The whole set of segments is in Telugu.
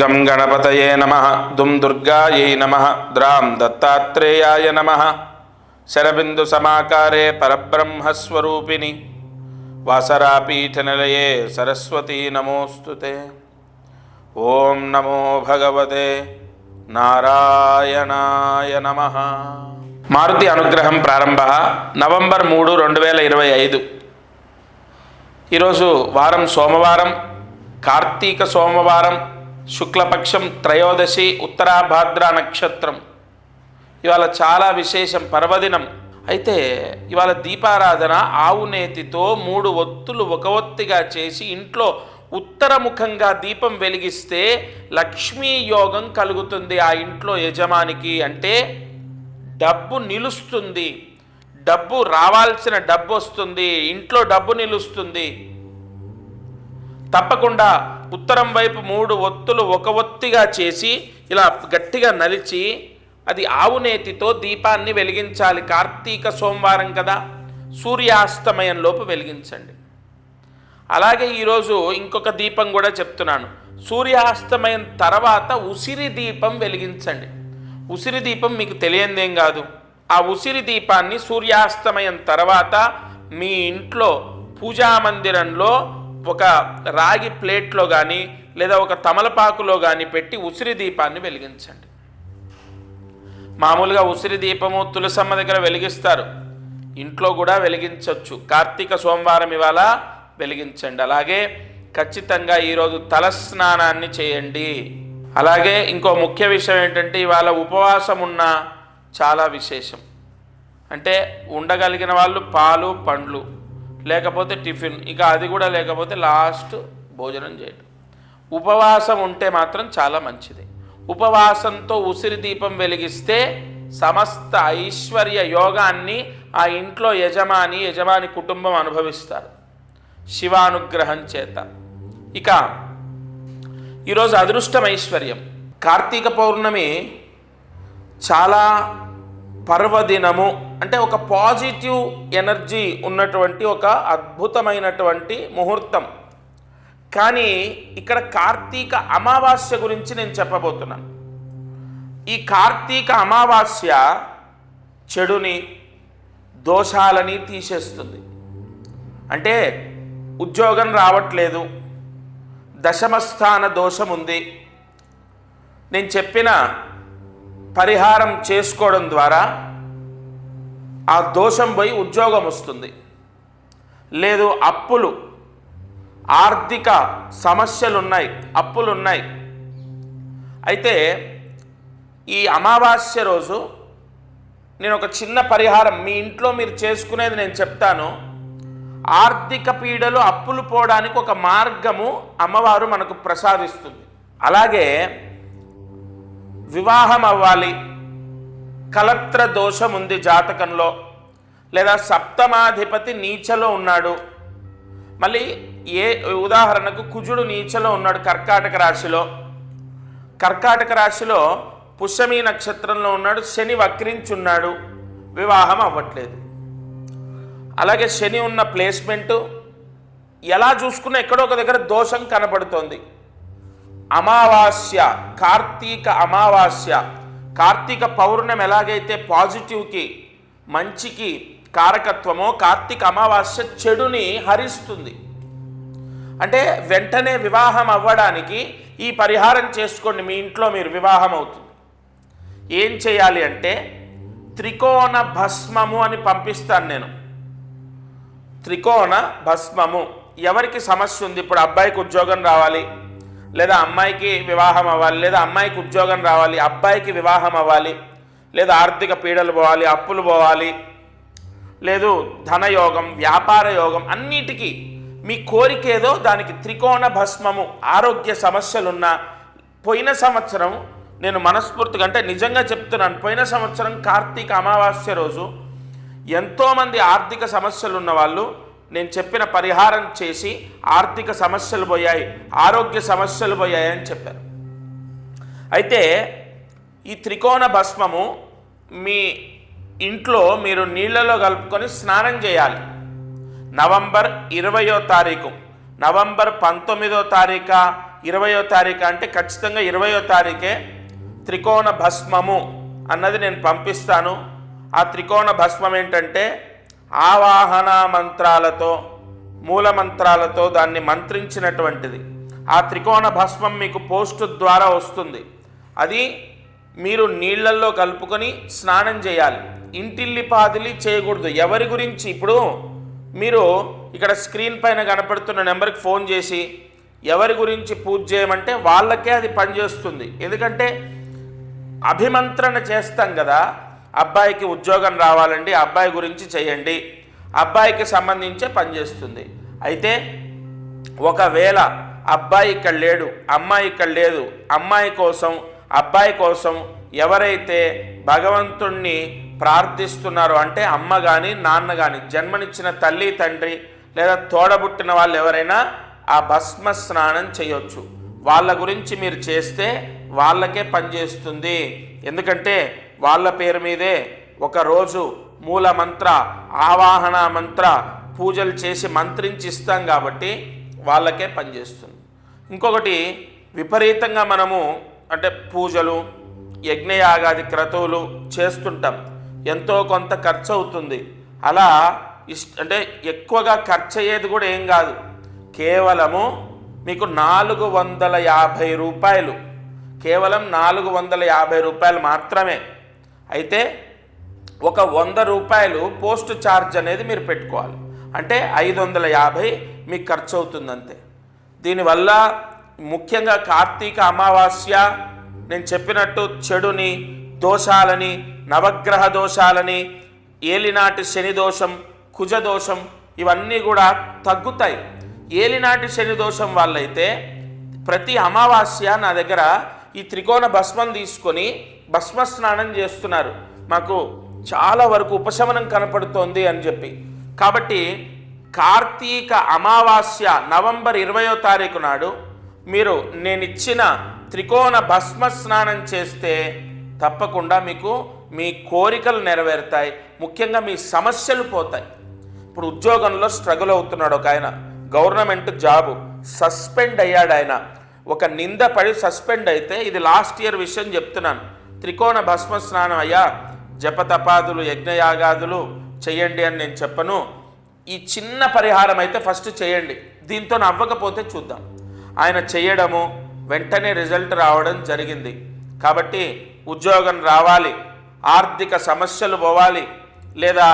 గం గణపతయే నమః దుం దుర్గాయై నమః ద్రాం దత్తాత్రేయాయ నమః శరబిందు సమాకారే పరబ్రహ్మస్వరూపిణి వాసరాపీఠనిలయే సరస్వతీ నమోస్తుతే. ఓం నమో భగవతే నారాయణాయ నమః. మారుతి అనుగ్రహం ప్రారంభ నవంబర్ 3, 2025. ఈరోజు వారం సోమవారం, కార్తీక సోమవారం, శుక్లపక్షం, త్రయోదశి, ఉత్తరాభాద్ర నక్షత్రం. ఇవాళ చాలా విశేషం, పర్వదినం. అయితే ఇవాళ దీపారాధన ఆవు నేతితో 3 ఒత్తులు ఒక ఒత్తిగా చేసి ఇంట్లో ఉత్తరముఖంగా దీపం వెలిగిస్తే లక్ష్మీ యోగం కలుగుతుంది ఆ ఇంట్లో యజమానికి. అంటే డబ్బు నిలుస్తుంది, డబ్బు రావాల్సిన డబ్బు వస్తుంది, ఇంట్లో డబ్బు నిలుస్తుంది. తప్పకుండా ఉత్తరం వైపు 3 ఒత్తులు ఒక ఒత్తిగా చేసి ఇలా గట్టిగా నలిచి అది ఆవు నేతితో దీపాన్ని వెలిగించాలి. కార్తీక సోమవారం కదా, సూర్యాస్తమయంలోపు వెలిగించండి. అలాగే ఈరోజు ఇంకొక దీపం కూడా చెప్తున్నాను. సూర్యాస్తమయం తర్వాత ఉసిరి దీపం వెలిగించండి. ఉసిరి దీపం మీకు తెలియందేం కాదు. ఆ ఉసిరి దీపాన్ని సూర్యాస్తమయం తర్వాత మీ ఇంట్లో పూజామందిరంలో ఒక రాగి ప్లేట్లో కానీ లేదా ఒక తమలపాకులో కానీ పెట్టి ఉసిరి దీపాన్ని వెలిగించండి. మామూలుగా ఉసిరి దీపము తులసమ్మ దగ్గర వెలిగిస్తారు, ఇంట్లో కూడా వెలిగించవచ్చు. కార్తీక సోమవారం ఇవాళ వెలిగించండి. అలాగే ఖచ్చితంగా ఈరోజు తలస్నానాన్ని చేయండి. అలాగే ఇంకో ముఖ్య విషయం ఏంటంటే ఇవాళ ఉపవాసం ఉన్న చాలా విశేషం. అంటే ఉండగలిగిన వాళ్ళు పాలు పండ్లు, లేకపోతే టిఫిన్, ఇక అది కూడా లేకపోతే లాస్ట్ భోజనం చేయడం. ఉపవాసం ఉంటే మాత్రం చాలా మంచిది. ఉపవాసంతో ఉసిరి దీపం వెలిగిస్తే సమస్త ఐశ్వర్య యోగాన్ని ఆ ఇంట్లో యజమాని కుటుంబం అనుభవిస్తారు శివానుగ్రహం చేత. ఇక ఈరోజు అదృష్టం, ఐశ్వర్యం. కార్తీక పౌర్ణమి చాలా పర్వదినము, అంటే ఒక పాజిటివ్ ఎనర్జీ ఉన్నటువంటి ఒక అద్భుతమైనటువంటి ముహూర్తం. కానీ ఇక్కడ కార్తీక అమావాస్య గురించి నేను చెప్పబోతున్నాను. ఈ కార్తీక అమావాస్య చెడుని, దోషాలని తీసేస్తుంది. అంటే ఉద్యోగం రావట్లేదు, దశమస్థాన దోషం ఉంది, నేను చెప్పిన పరిహారం చేసుకోవడం ద్వారా ఆ దోషం పోయి ఉద్యోగం వస్తుంది. లేదు అప్పులు, ఆర్థిక సమస్యలున్నాయి, అప్పులున్నాయి. అయితే ఈ అమావాస్య రోజు నేను ఒక చిన్న పరిహారం మీ ఇంట్లో మీరు చేసుకునేది నేను చెప్తాను. ఆర్థిక పీడలు, అప్పులు పోవడానికి ఒక మార్గము అమ్మవారు మనకు ప్రసాదిస్తుంది. అలాగే వివాహం అవ్వాలి, కలత్ర దోషం ఉంది జాతకంలో, లేదా సప్తమాధిపతి నీచలో ఉన్నాడు, మళ్ళీ ఉదాహరణకు కుజుడు నీచలో ఉన్నాడు కర్కాటక రాశిలో, కర్కాటక రాశిలో పుష్యమి నక్షత్రంలో ఉన్నాడు, శని వక్రించున్నాడు, వివాహం అవ్వట్లేదు. అలాగే శని ఉన్న ప్లేస్మెంటు ఎలా చూసుకున్నా ఎక్కడో ఒక దగ్గర దోషం కనబడుతోంది. అమావాస్య, కార్తీక అమావాస్య, కార్తీక పౌర్ణమి ఎలాగైతే పాజిటివ్కి, మంచికి కారకత్వమో, కార్తీక అమావాస్య చెడుని హరిస్తుంది. అంటే వెంటనే వివాహం అవ్వడానికి ఈ పరిహారం చేసుకోండి. మీ ఇంట్లో మీరు వివాహం అవుతుంది. ఏం చేయాలి అంటే త్రికోణ భస్మము అని పంపిస్తాను నేను. త్రికోణ భస్మము. ఎవరికి సమస్య ఉంది, ఇప్పుడు అబ్బాయికి ఉద్యోగం రావాలి, లేదా అమ్మాయికి వివాహం అవ్వాలి, లేదా అమ్మాయికి ఉద్యోగం రావాలి, అబ్బాయికి వివాహం అవ్వాలి, లేదా ఆర్థిక పీడలు పోవాలి, అప్పులు పోవాలి, లేదు ధనయోగం, వ్యాపార యోగం, అన్నిటికీ మీ కోరిక ఏదో దానికి త్రికోణ భస్మము. ఆరోగ్య సమస్యలున్నా, పోయిన సంవత్సరం నేను మనస్ఫూర్తిగా, అంటే నిజంగా చెప్తున్నాను, పోయిన సంవత్సరం కార్తీక అమావాస్య రోజు ఎంతోమంది ఆర్థిక సమస్యలు ఉన్న వాళ్ళు నేను చెప్పిన పరిహారం చేసి ఆర్థిక సమస్యలు పోయాయి, ఆరోగ్య సమస్యలు పోయాయి అని చెప్పారు. అయితే ఈ త్రికోణ భస్మము మీ ఇంట్లో మీరు నీళ్ళలో కలుపుకొని స్నానం చేయాలి. నవంబర్ 20వ తారీఖు, నవంబర్ 19వ తారీఖు, 20వ తారీఖు అంటే ఖచ్చితంగా 20వ తారీఖే త్రికోణ భస్మము అన్నది నేను పంపిస్తాను. ఆ త్రికోణ భస్మం ఏంటంటే ఆవాహన మంత్రాలతో, మూల మంత్రాలతో దాన్ని మంత్రించినటువంటిది. ఆ త్రికోణ భస్మం మీకు పోస్టు ద్వారా వస్తుంది. అది మీరు నీళ్లల్లో కలుపుకొని స్నానం చేయాలి. ఇంటిల్లిపాదిలి చేయకూడదు. ఎవరి గురించి ఇప్పుడు మీరు ఇక్కడ స్క్రీన్ పైన కనపడుతున్న నెంబర్కి ఫోన్ చేసి ఎవరి గురించి పూజ చేయమంటే వాళ్ళకే అది పనిచేస్తుంది. ఎందుకంటే అభిమంత్రణ చేస్తాం కదా, అబ్బాయికి ఉద్యోగం రావాలండి, అబ్బాయి గురించి చేయండి, అబ్బాయికి సంబంధించే పనిచేస్తుంది. అయితే ఒకవేళ అబ్బాయి ఇక్కడ లేడు, అమ్మాయి ఇక్కడ లేదు, అమ్మాయి కోసం అబ్బాయి కోసం ఎవరైతే భగవంతుణ్ణి ప్రార్థిస్తున్నారో అంటే అమ్మ కానీ నాన్న కానీ, జన్మనిచ్చిన తల్లి తండ్రి లేదా తోడబుట్టిన వాళ్ళు ఎవరైనా ఆ భస్మ స్నానం చేయొచ్చు. వాళ్ళ గురించి మీరు చేస్తే వాళ్ళకే పనిచేస్తుంది. ఎందుకంటే వాళ్ళ పేరు మీదే ఒకరోజు మూల మంత్ర, ఆవాహన మంత్ర పూజలు చేసి మంత్రించి ఇస్తాం కాబట్టి వాళ్ళకే పనిచేస్తుంది. ఇంకొకటి, విపరీతంగా మనము అంటే పూజలు యజ్ఞయాగాది క్రతువులు చేస్తుంటాం, ఎంతో కొంత ఖర్చు అవుతుంది. అలా అంటే ఎక్కువగా ఖర్చు అయ్యేది కూడా ఏం కాదు, కేవలము మీకు 450 రూపాయలు, కేవలం 450 రూపాయలు మాత్రమే. అయితే ఒక 100 రూపాయలు పోస్ట్ ఛార్జ్ అనేది మీరు పెట్టుకోవాలి. అంటే 550 మీకు ఖర్చు అవుతుంది అంతే. దీనివల్ల ముఖ్యంగా కార్తీక అమావాస్య నేను చెప్పినట్టు చెడుని, దోషాలని, నవగ్రహ దోషాలని, ఏలినాటి శని దోషం, కుజ దోషం ఇవన్నీ కూడా తగ్గుతాయి. ఏలినాటి శని దోషం వాళ్ళైతే ప్రతి అమావాస్య నా దగ్గర ఈ త్రికోణ భస్మం తీసుకొని భస్మ స్నానం చేస్తున్నారు, మాకు చాలా వరకు ఉపశమనం కనపడుతోంది అని చెప్పి. కాబట్టి కార్తీక అమావాస్య నవంబర్ 20వ తారీఖు నాడు మీరు నేనిచ్చిన త్రికోణ భస్మ స్నానం చేస్తే తప్పకుండా మీకు మీ కోరికలు నెరవేరుతాయి, ముఖ్యంగా మీ సమస్యలు పోతాయి. ఇప్పుడు ఉద్యోగంలో స్ట్రగుల్ అవుతున్నాడు ఒక ఆయన, గవర్నమెంట్ జాబు, సస్పెండ్ అయ్యాడు ఆయన. ఒక నింద పడి సస్పెండ్ అయితే, ఇది లాస్ట్ ఇయర్ విషయం చెప్తున్నాను, త్రికోణ భస్మ స్నానం అయ్యా, జపతపాదులు యజ్ఞయాగాదులు చేయండి అని నేను చెప్పను. ఈ చిన్న పరిహారం అయితే ఫస్ట్ చేయండి, దీంతో అవ్వకపోతే చూద్దాం. ఆయన చేయడము వెంటనే రిజల్ట్ రావడం జరిగింది. కాబట్టి ఉద్యోగం రావాలి, ఆర్థిక సమస్యలు పోవాలి, లేదా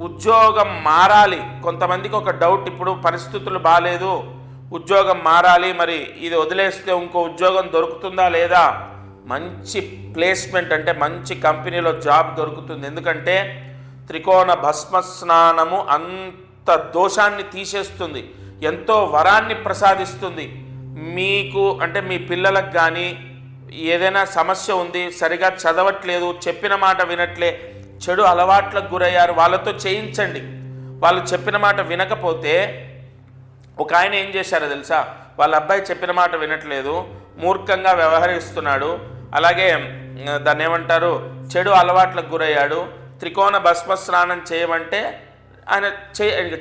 ఉద్యోగం మారాలి. కొంతమందికి ఒక డౌట్, ఇప్పుడు పరిస్థితులు బాగాలేదు, ఉద్యోగం మారాలి, మరి ఇది వదిలేస్తే ఇంకో ఉద్యోగం దొరుకుతుందా లేదా? మంచి ప్లేస్మెంట్ అంటే మంచి కంపెనీలో జాబ్ దొరుకుతుంది. ఎందుకంటే త్రికోణ భస్మ స్నానము అంత దోషాన్ని తీసేస్తుంది, ఎంతో వరాన్ని ప్రసాదిస్తుంది. మీకు అంటే మీ పిల్లలకు కానీ ఏదైనా సమస్య ఉంది, సరిగా చదవట్లేదు, చెప్పిన మాట వినట్లే, చెడు అలవాట్లకు గురయ్యారు, వాళ్ళతో చేయించండి. వాళ్ళు చెప్పిన మాట వినకపోతే, ఒక ఆయన ఏం చేశారో తెలుసా, వాళ్ళ అబ్బాయి చెప్పిన మాట వినట్లేదు, మూర్ఖంగా వ్యవహరిస్తున్నాడు, అలాగే దాన్ని ఏమంటారు, చెడు అలవాట్లకు గురయ్యాడు, త్రికోణ భస్మ స్నానం చేయమంటే ఆయన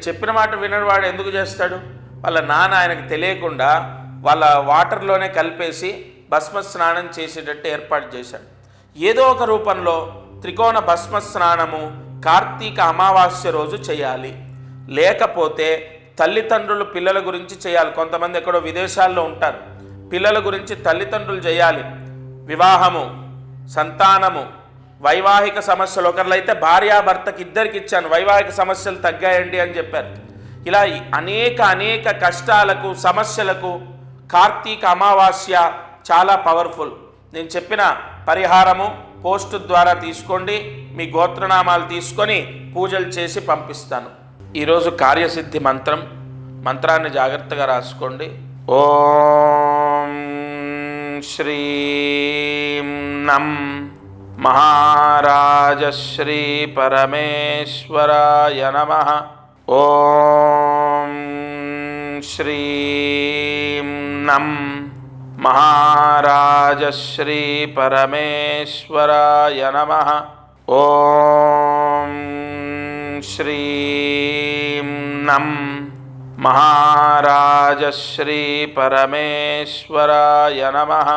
చెప్పిన మాట వినవాడు ఎందుకు చేస్తాడు? వాళ్ళ నాన్న ఆయనకు తెలియకుండా వాళ్ళ వాటర్లోనే కలిపేసి భస్మ స్నానం చేసేటట్టు ఏర్పాటు చేశాడు. ఏదో ఒక రూపంలో త్రికోణ భస్మ స్నానము కార్తీక అమావాస్య రోజు చేయాలి. లేకపోతే తల్లిదండ్రులు పిల్లల గురించి చేయాలి. కొంతమంది ఎక్కడో విదేశాల్లో ఉంటారు, పిల్లల గురించి తల్లిదండ్రులు చేయాలి. వివాహము, సంతానము, వైవాహిక సమస్యలు, ఒకరిలైతే భార్యాభర్తకి ఇద్దరికి ఇచ్చాను, వైవాహిక సమస్యలు తగ్గాయండి అని చెప్పారు. ఇలా అనేక కష్టాలకు, సమస్యలకు కార్తీక అమావాస్య చాలా పవర్ఫుల్. నేను చెప్పిన పరిహారము పోస్ట్ ద్వారా తీసుకోండి, మీ గోత్రనామాలు తీసుకొని పూజలు చేసి పంపిస్తాను. ఈరోజు కార్యసిద్ధి మంత్రాన్ని జాగ్రత్తగా రాసుకోండి. ఓం శ్రీం నం మహారాజశ్రీ పరమేశ్వరాయ నమః. ఓం శ్రీం నం మహారాజశ్రీ పరమేశ్వరాయ నమః. ఓం శ్రీం నం మహారాజశ్రీ పరమేశ్వరాయ నమః.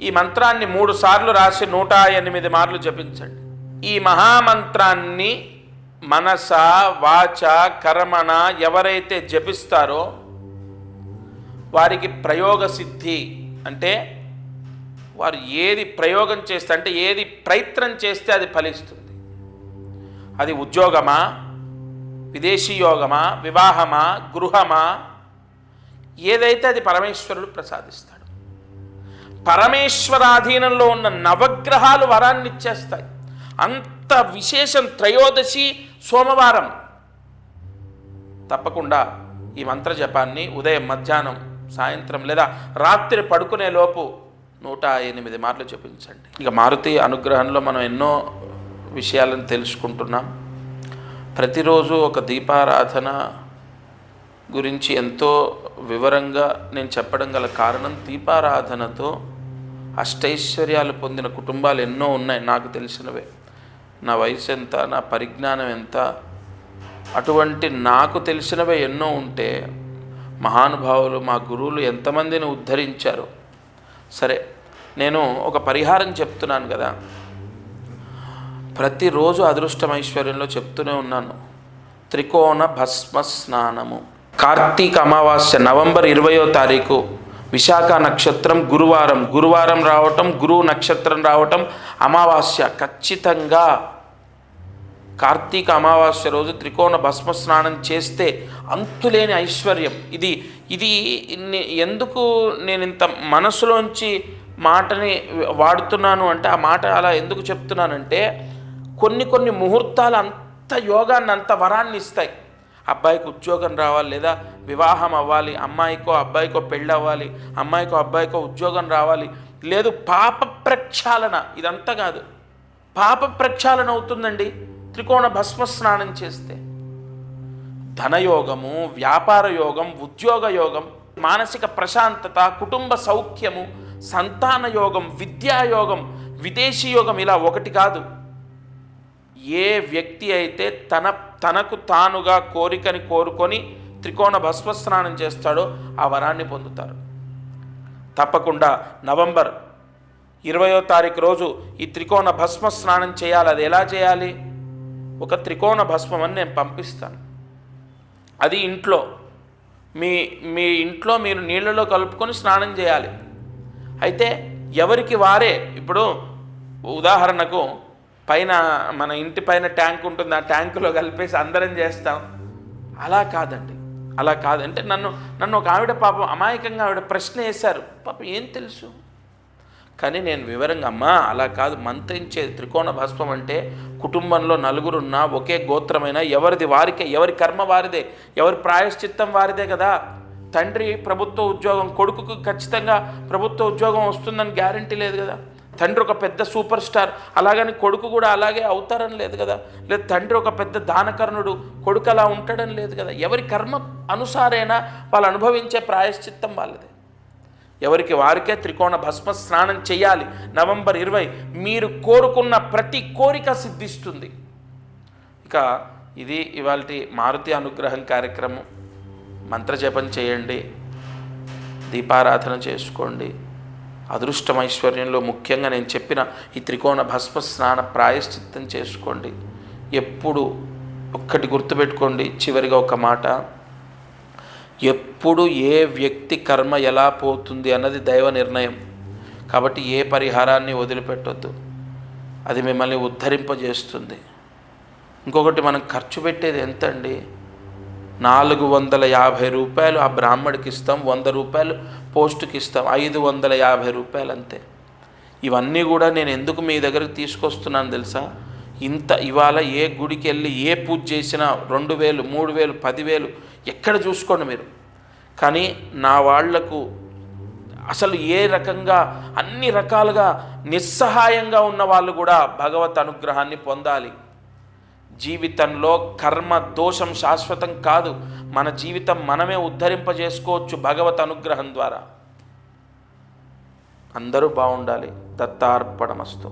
ఈ మంత్రాన్ని 3 సార్లు రాసి 108 మార్లు జపించండి. ఈ మహామంత్రాన్ని మనస వాచ కర్మణ ఎవరైతే జపిస్తారో వారికి ప్రయోగ సిద్ధి, అంటే వారు ఏది ప్రయోగం చేస్తే, అంటే ఏది ప్రయత్నం చేస్తే అది ఫలిస్తుంది. అది ఉద్యోగమా, విదేశీ యోగమా, వివాహమా, గృహమా, ఏదైతే అది పరమేశ్వరుడు ప్రసాదిస్తాడు. పరమేశ్వరాధీనంలో ఉన్న నవగ్రహాలు వరాన్ని ఇచ్చేస్తాయి. అంత విశేషం. త్రయోదశి సోమవారం. తప్పకుండా ఈ మంత్ర జపాన్ని ఉదయం, మధ్యాహ్నం, సాయంత్రం లేదా రాత్రి పడుకునే లోపు 108 మార్లు జపించండి. ఇక మారుతి అనుగ్రహంలో మనం ఎన్నో విషయాలను తెలుసుకుంటున్నాం. ప్రతిరోజు ఒక దీపారాధన గురించి ఎంతో వివరంగా నేను చెప్పడం గల కారణం, దీపారాధనతో అష్టైశ్వర్యాలు పొందిన కుటుంబాలు ఎన్నో ఉన్నాయి నాకు తెలిసినవే. నా వయసు ఎంత, నా పరిజ్ఞానం ఎంత, అటువంటి నాకు తెలిసినవే ఎన్నో ఉంటే మహానుభావులు, మా గురువులు ఎంతమందిని ఉద్ధరించారు. సరే, నేను ఒక పరిహారం చెప్తున్నాను కదా, ప్రతిరోజు అదృష్టమైశ్వర్యంలో చెప్తూనే ఉన్నాను. త్రికోణ భస్మ స్నానము. కార్తీక అమావాస్య నవంబర్ 20వ తారీఖు విశాఖ నక్షత్రం గురువారం రావటం, గురువు నక్షత్రం రావటం, అమావాస్య. ఖచ్చితంగా కార్తీక అమావాస్య రోజు త్రికోణ భస్మ స్నానం చేస్తే అంతులేని ఐశ్వర్యం. ఇది ఎందుకు నేను ఇంత మనసులోంచి మాటని వాడుతున్నాను అంటే, ఆ మాట అలా ఎందుకు చెప్తున్నానంటే, కొన్ని ముహూర్తాలు అంత యోగాన్ని, అంత వరాన్ని ఇస్తాయి. అబ్బాయికి ఉద్యోగం రావాలి, లేదా వివాహం అవ్వాలి, అమ్మాయికో అబ్బాయికో పెళ్ళి అవ్వాలి, అమ్మాయికో అబ్బాయికో ఉద్యోగం రావాలి, లేదు పాప ప్రక్షాళన. ఇదంతా కాదు, పాప ప్రక్షాళన అవుతుందండి త్రికోణ భస్మ స్నానం చేస్తే. ధనయోగము, వ్యాపార యోగం, ఉద్యోగ యోగం, మానసిక ప్రశాంతత, కుటుంబ సౌఖ్యము, సంతాన యోగం, విద్యాయోగం, విదేశీ యోగం, ఇలా ఒకటి కాదు. ఏ వ్యక్తి అయితే తనకు తానుగా కోరికని కోరుకొని త్రికోణ భస్మ స్నానం చేస్తాడో ఆ వరాన్ని పొందుతారు. తప్పకుండా నవంబర్ 20వ తారీఖు రోజు ఈ త్రికోణ భస్మ స్నానం చేయాలి. అది ఎలా చేయాలి? ఒక త్రికోణ భస్మం అని నేను పంపిస్తాను. అది ఇంట్లో మీ ఇంట్లో మీరు నీళ్ళలో కలుపుకొని స్నానం చేయాలి. అయితే ఎవరికి వారే, ఇప్పుడు ఉదాహరణకు పైన మన ఇంటి పైన ట్యాంక్ ఉంటుంది, ఆ ట్యాంకులో కలిపేసి అందరం చేస్తాం. అలా కాదండి, అలా కాదంటే నన్ను ఒక ఆవిడ పాపం అమాయకంగా ఆవిడ ప్రశ్న వేశారు. పాపం ఏం తెలుసు, కానీ నేను వివరంగా, అమ్మా అలా కాదు, మంత్రించేది త్రికోణ భస్మం అంటే కుటుంబంలో నలుగురున్నా ఒకే గోత్రమైన ఎవరిది వారికే, ఎవరి కర్మ వారిదే, ఎవరి ప్రాయశ్చిత్తం వారిదే కదా. తండ్రి ప్రభుత్వ ఉద్యోగం, కొడుకుకు ఖచ్చితంగా ప్రభుత్వ ఉద్యోగం వస్తుందని గ్యారంటీ లేదు కదా. తండ్రి ఒక పెద్ద సూపర్ స్టార్, అలాగని కొడుకు కూడా అలాగే అవుతారని లేదు కదా. లేదు తండ్రి ఒక పెద్ద దానకర్ణుడు, కొడుకు అలా ఉంటాడని లేదు కదా. ఎవరి కర్మ అనుసారైనా వాళ్ళు అనుభవించే ప్రాయశ్చిత్తం వాళ్ళదే. ఎవరికి వారికే త్రికోణ భస్మ స్నానం చేయాలి. నవంబర్ 20 మీరు కోరుకున్న ప్రతి కోరిక సిద్ధిస్తుంది. ఇక ఇది ఇవాల్టి మారుతి అనుగ్రహం కార్యక్రమం. మంత్రజపం చేయండి, దీపారాధన చేసుకోండి. అదృష్టమైశ్వర్యంలో ముఖ్యంగా నేను చెప్పిన ఈ త్రికోణ భస్మ స్నాన ప్రాయశ్చిత్తం చేసుకోండి. ఎప్పుడు ఒక్కటి గుర్తుపెట్టుకోండి, చివరిగా ఒక మాట, ఎప్పుడు ఏ వ్యక్తి కర్మ ఎలా పోతుంది అన్నది దైవ నిర్ణయం. కాబట్టి ఏ పరిహారాన్ని వదిలిపెట్టొద్దు, అది మిమ్మల్ని ఉద్ధరింపజేస్తుంది. ఇంకొకటి, మనం ఖర్చు పెట్టేది ఎంత అండి? 450 రూపాయలు ఆ బ్రాహ్మడికి ఇస్తాం, 100 రూపాయలు పోస్టుకి ఇస్తాం, 550 రూపాయలు అంతే. ఇవన్నీ కూడా నేను ఎందుకు మీ దగ్గరికి తీసుకొస్తున్నాను తెలుసా? ఇవాళ ఏ గుడికి వెళ్ళి ఏ పూజ చేసినా 2000, 3000, 10,000 ఎక్కడ చూసుకోండి మీరు. కానీ నా వాళ్లకు అసలు ఏ రకంగా, అన్ని రకాలుగా నిస్సహాయంగా ఉన్న వాళ్ళు కూడా భగవత్ అనుగ్రహాన్ని పొందాలి. జీవితంలో కర్మ దోషం శాశ్వతం కాదు. మన జీవితం మనమే ఉద్ధరింపజేసుకోవచ్చు భగవత్ అనుగ్రహం ద్వారా. అందరూ బాగుండాలి. దత్తార్పణమస్తు.